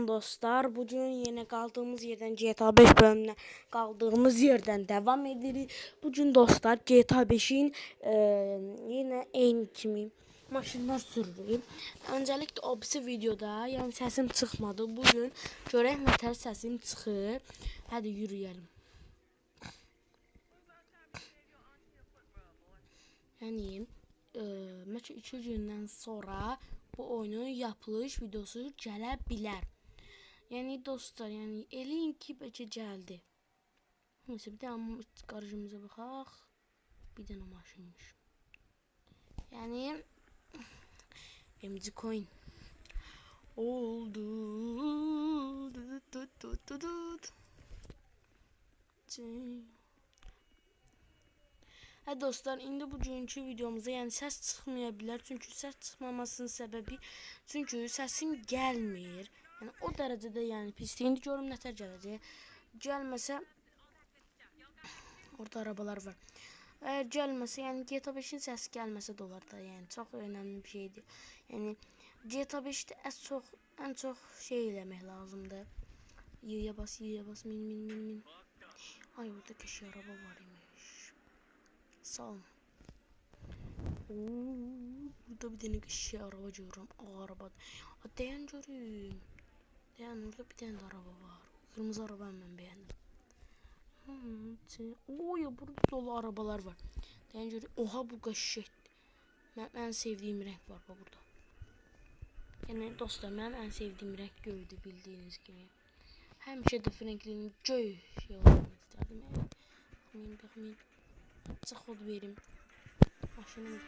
Salam dostlar. Bugün yine kaldığımız yerden GTA 5 bölümüne kaldığımız yerden devam edirik. Bugün dostlar GTA 5'in yine en kimi maşınlar sürürük. Öncelikle o birisi videoda yani sesim çıkmadı. Bugün görək nətər sesim çıxır. Hadi yürüyelim. Yani mesela 2 gündən sonra bu oyunun yapılış videosu gələ bilər. Yani dostlar, yani eləyin ki bəlkə gəldi. Neyse, bir dənə qarajımıza baxaq. Bir dənə maşınmış. Yani MC Coin oldu. Hə dostlar, indi bugünkü videomuzda yəni səs çıxmaya bilər. Çünki səs çıxmamasının səbəbi səsim gəlmir. Yəni o dərəcədə yəni pisdir. İndi görüm nətər gələcək. Gəlməsə orada arabalar var. Əgər gəlməsə, yəni GTA 5-in səsi gəlməsə də olar da, yəni çox önəmli bir şeydir. Yəni GTA 5-də ən çox şey eləmək lazımdır. Yaya bas, min. Ay, orada keşke araba var imiş. Sağ olun. Burada bir dənə keşke araba görürəm. O araba. Dayan görüm. Dayan, orada bir dənə araba var. Kırmızı araba mən bəyəndim. Oy, burada dolu arabalar var. Dayan görüm. Oha, bu qəşşəkdir. Mənim ən sevdiyim renk var burada. Yəni dostlar, mənim ən sevdiyim renk göydür, bildiyiniz kimi. Həmişə də Franklin'in göy şey olmaq istərdim. Baxmayın. Açıq xod verim. Maşınım.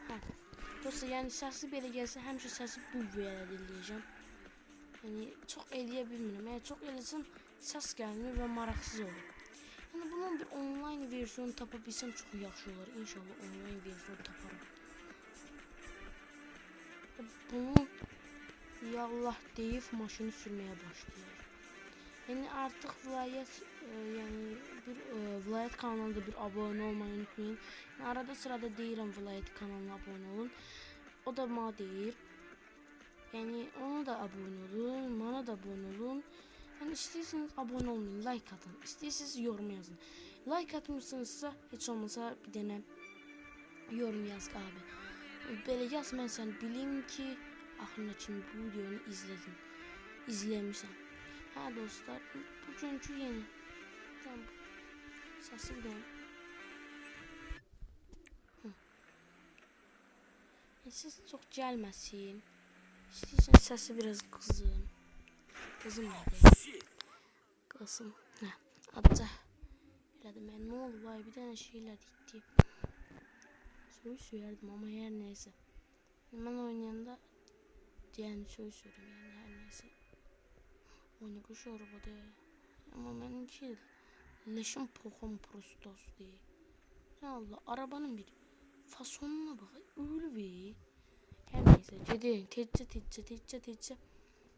Hə. Dostlar, yəni səsi belə gəlsə, həmişə səsi bu belə dinləyəcəm. Yəni çox eləyə bilmirəm. Əgər çox eləsəm, səs gəlmir və maraqsız olur. Yəni bunun bir online versiyonu tapa bilsəm çox yaxşı olur. İnşallah online versiyon taparım. Bunu yallah deyib maşını sürməyə başlayır. Yəni artıq vilayət vilayət kanalında bir abone olmayı unutmayın. Yəni, arada sırada deyirəm vilayət kanalına abone olun. O da mənə deyir. Yəni ona da abone olun, bana da abone olun. Yəni istəyirsiniz abone olmayın, like atın. İstəyirsiniz yorum yazın. Like atmışsınızsa heç olmasa bir dənə yorum yaz abi. Belə yaz, mən səni bilim ki, axırına kimi bu videonu izləmişsən. Hə dostlar, bugünkü yeni səsi bir siz çox gəlməsin. İstəyirsən səsi biraz qızım. Qızım nədir? Qızım. Hə, adca. Elədim mən, nə oldu vay, bir dənə şey elədik. Söyərdim amma hər neysə. Mən oynayanda yəni söyürəm, yəni hər neysə. Oyna kuş arabada. Amma mənimki leşim poxum prostos deyil. Allah, arabanın bir fasonuna bax, öyle bir. Hər neysə, gedin, tecə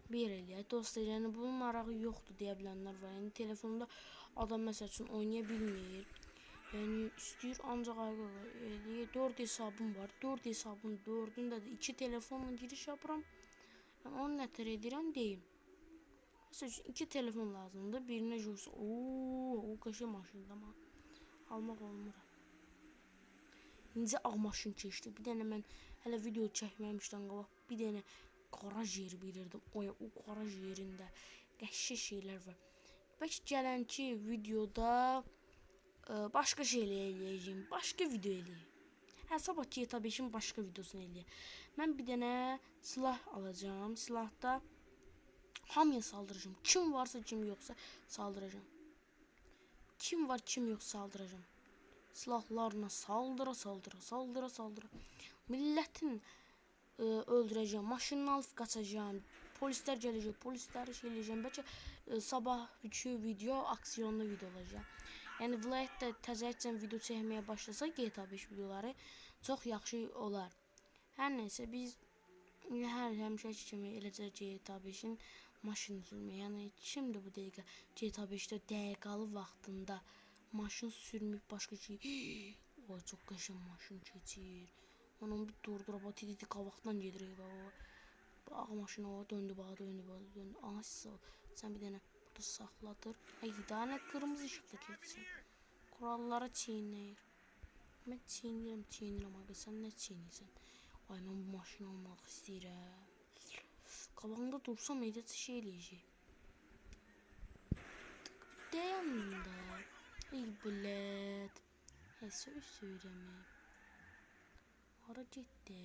bir yer eləyək. Dostlar, yəni bunun marağı yoxdur deyə bilənlər var. Yəni telefonda adam məsəl üçün oynaya bilmir. Yəni istəyir ancaq eləyir. 4 hesabım var. 4 hesabın 4-ündə də 2 telefonla giriş yapıram. Yəni onu nətər edirəm deyim. Məsəl üçün 2 telefon lazımdır. Birinə jursa, o qaşı maşında amma almaq olmur. İncə ağ maşın keçdi. Bir dənə mən hələ video çəkməmişdən qabaq bir dənə garaj yeri bilirdim. O garaj yerində qəşəng şeylər var. Bəlkə gələnki videoda başqa şeylər eləyəcəm. Başqa video eləyəcəm. Hə, sabah GTA 5-in başqa videosunu eləyəcəm. Mən bir dənə silah alacağım. Silahda hamıya saldıracağım. Kim varsa, kim yoxsa saldıracağım. Kim var, kim yox saldıracağım. Silahlarına saldıra. Milletin öldürəcəm. Maşınını alıb qaçacağım. Polislər gələcək. Polisləri şey eləyəcəm. Bəlkə sabah video aksiyonlu video olacaq. Yəni vilayətdə təzədən video çəkməyə başlasa GTA 5 videoları çox yaxşı olar. Hər neysə, biz həmişə kimi eləcə GTA 5-in maşın sürməyə. Yəni şimdi bu dəqiqə GTA 5-də dəqiqalı vaxtında maşın sürmüb başqa şey. O çox qəşəng maşın keçir. Onun bir durdurub titi qabaqdan gedir. Bağ maşını o döndü, bağa döndü. Asıl sen bir dene burada saxladır. Ay daha ne kırmızı ışıqda keçsin. Kuralları çiğnəyir. Mən çiğnirəm abi, sən nə çiğnirsən? Ay mən bu maşını almaq istəyirəm. Qabağında dursam edəcək şey eləyəcək. Dayanında. Ay blət. Söyləyirəm. Hara getdi?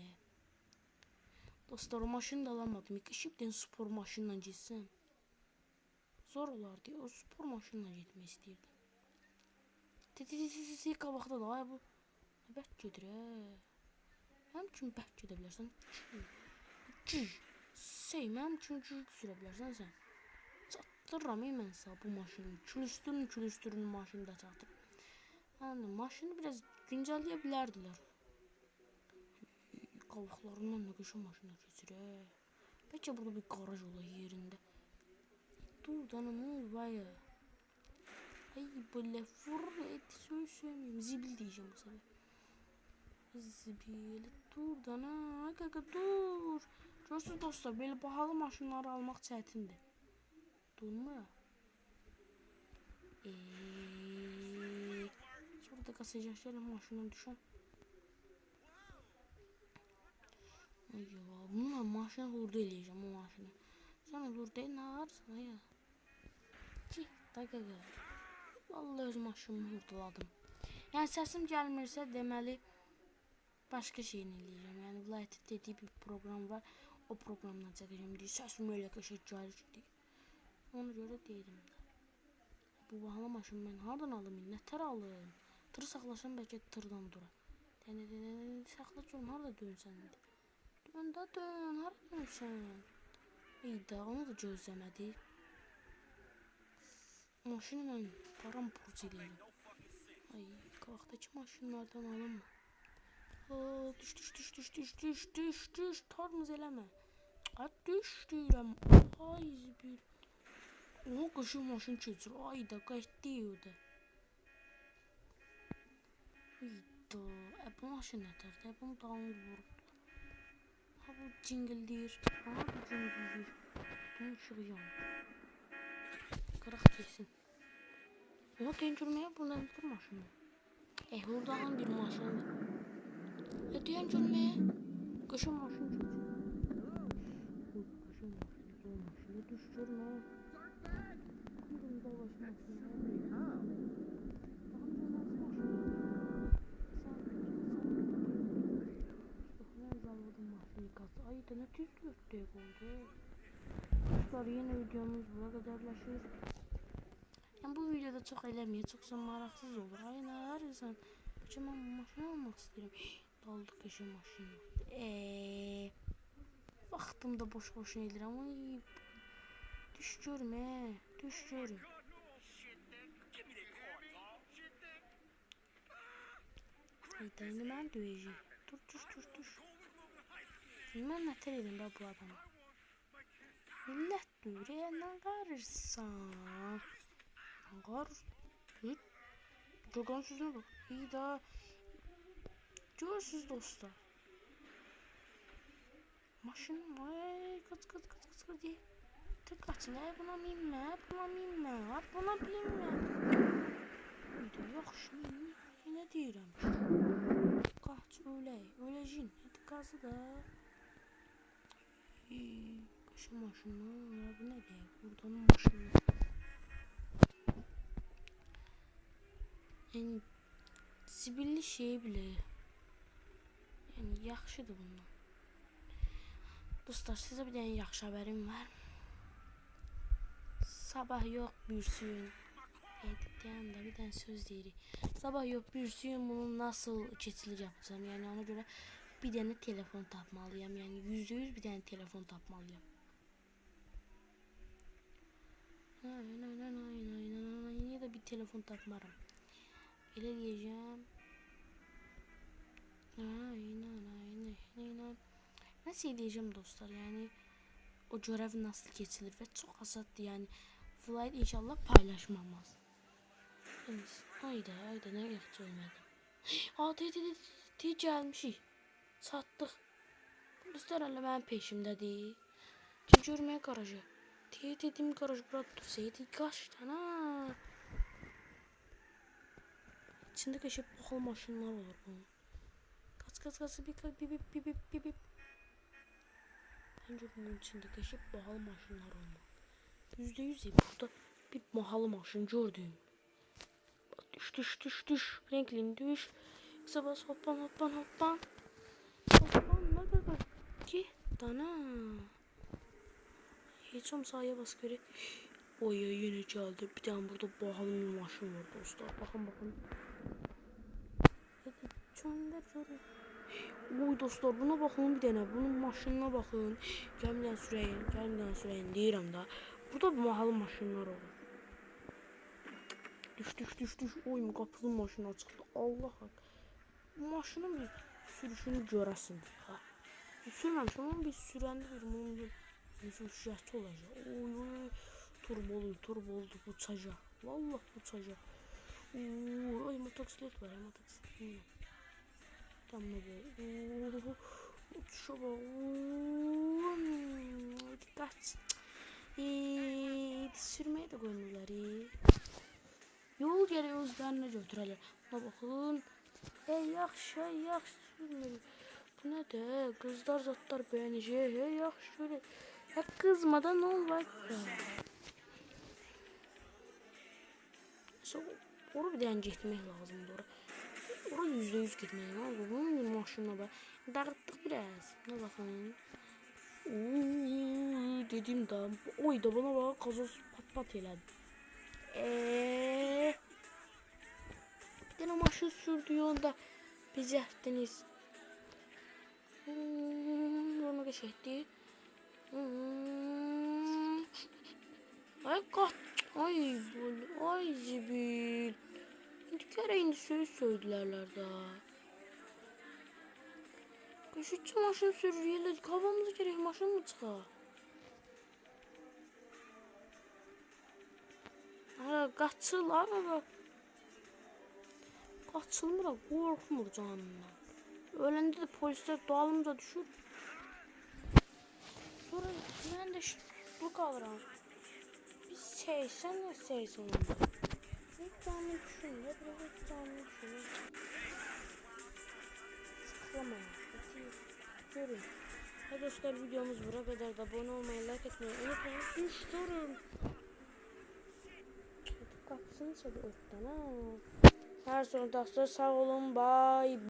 Dostlar o maşını da alamadım. Yıkışıp spor maşınla gitsem. Zor olardı. O spor maşınla gitmek istəyirdim. Qabaqda da ay bu. Bək gedir Mənim üçün bək gedə bilərsən. Mənim üçün sürə bilərsən sən. Çatdırıram mən sənə bu maşını. Külüstürün maşını da çatdırıram. Yəni maşını biraz güncəlləyə bilərdilər. Qabaqlarından nə qəşəng maşınlar keçir. Bəlkə burada bir qaraj ola yerində. Dur dana ne olur baya. Ay böyle vur eti söyleyeyim. Zibil diyeceğim bu sefer. Zibil dur dana. Kaka dur. Görürsünüz dostlar böyle pahalı maşınları almak çətindir. Durma. Şurada kasacak şeyler maşından düşen. Ay ya bununla maşını hurda eləyəcəm o maşını. Sen hurda ne varsa ya. Dakika. Vallahi öz maşınımı hurdaladım. Yani səsim gəlmirsə deməli başqa şeyini eləyəcəm. Yəni Vlight dediği bir program var. O programdan çəkəcəm deyə səsim elə qəşəng gəlir ki. Ona görə deyirəm də. Bu bahalı maşını mən hardan alım? Nətər alım? Tır saxlasam bəlkə tırdan dura. Saxla görüm harda dönsən indi. Dön, hara dönsən? İyi də onu da gözləmədik. Maşını mən paramparça eləyirəm. Ay, qabaqdakı maşınlardan alım mı? Düş, tarmız eləmə. Ay, düş deyirəm. Ay, zibil. Oha, qaşıq maşın keçir. Ay da, qayıtdı o da. İyi da, bu maşın nətərdə? Bunu dalını vurub. Ha, bu cingildəyir. Aha, bu cingildəyir. Bunun ışığı yanır. Qıraq kesin. Oha, deyən buradan bir maşını. Buradan bir maşındır. Deyən görməyə. Qaşıq maşın keçir. Qaşıq maşın, zor maşın. Düş görmə. Bunun da başı maşın. Ay da ne tüz 4 dakika oldu. Dostlar yine videomuz buna kadarlaşır. Yani bu videoda çok eləmeye çoksa maraksız olur. Ay ne arıyorsan? Ben maşın almak istedim. Daldı kaşı maşın. Vaxtım da boş edirəm. Ay düş görmə. Düş görüm. Ay da indi mən döyəcək. Dur. Mən nətər edim bu adamı? Millət duyur, nə qarırsan? Çoğun sözünə bak. İyi da. Görürsünüz dostlar. Maşın, ay kaç diye. Tek kaçın, buna minmə. Yaxşı, nə deyirəm? Qaç, öləcin. Hadi qazı da. Qaşı maşını, bu nə deyək? Buradan maşını. Yəni, zibilli şey bile. Yəni, yaxşıdır bundan. Dostlar, sizə bir dənə yaxşı haberim var. Sabah yox, bürsün. Deyəndə bir dənə söz deyirik. Sabah yox, bürsün bunu nasıl keçilir yapacağım. Yəni, ona görə bir dənə telefon tapmalıyam. Yəni, %100 bir dənə telefon tapmalıyam. Niyə də bir telefon tapmaram. Elə deyəcəm. Nasıl edeceğim dostlar, yani o görev nasıl geçilir ve çok asaddır, yani Flight inşallah paylaşmamaz. Hayda ne geçti ölmedim. Gelmişik. Sattık. Polisler hala benim peşimdedir. Görmeye garajı. Dedim garaj burada dursaydı kaç tane. İçinde keşif bakalım maşınlar var bunun. Kaç bip. Bence bunun içinde keşif bahalı maşınlar olmalı. %100 burada bir pahalı maşın gördüm. Düş. Franklin düş. Kısa bas hoppan. Hoppan ne kadar ki dana. Hiç sağa bas göre. Oy yine geldi. Bir tane burada pahalı bir maşın var dostlar. Bakın. Hadi çönder şöyle. Oy dostlar buna bakın bir tane. Bunun maşınına bakın. Gəlmdən sürəyin deyirəm da. Burada bir pahalı maşınlar olur. Düş. Oy qapılı maşına çıxdı. Allah hak. Maşının bir sürüşünü görəsin. Ha. Sürməmişəm ama bir sürəndə bunun bir sürüşəti olacaq. Oy. Turbolu uçacaq. Vallahi uçacaq. Oy motosiklet var. Motosiklet. Tamam böyle. Uçuşa bak. Dikkat. Sürmeye de koymurlar. Yol geri özlerine götürələr. Buna bakın. Yaxşı sürmür. Bu ne de? Kızlar zatlar beğenecek. Yaxşı şöyle. Ya kızmadan olmaz. Oraya bir dənə getmək lazımdır. Oraya %100 gitmək lazım. Bunun maşınına bak. Dağıttık biraz. Ne bakın. Dedim da. Oy da bana bak. Gazoz pat elədi. Bir tane maşın sürdü yolda. Bizi yaptınız. Bunu geçti. Ay kat. Ay zibil. Bir kere indi söyledilerler daha. Şu maşın sürüyorlar. Kafamıza gerek maşın mı çıkar? Ha kaçırlar ama. Kaçılmır da korkmur canından. Öğlende de polisler doğalımıza düşür. Sonra ben de su kalıram. Bir seysen ne seysen onda. Hiç canını düşün. Hiç canını düşün. Sıkılama. Görün. Hadi dostlar videomuz buraya kadar da abone olmayı, like etmeyi unutmayın. Düştürün. Hadi kapsın hadi ortadan ha. Her son dostlar sağ olun. Bye.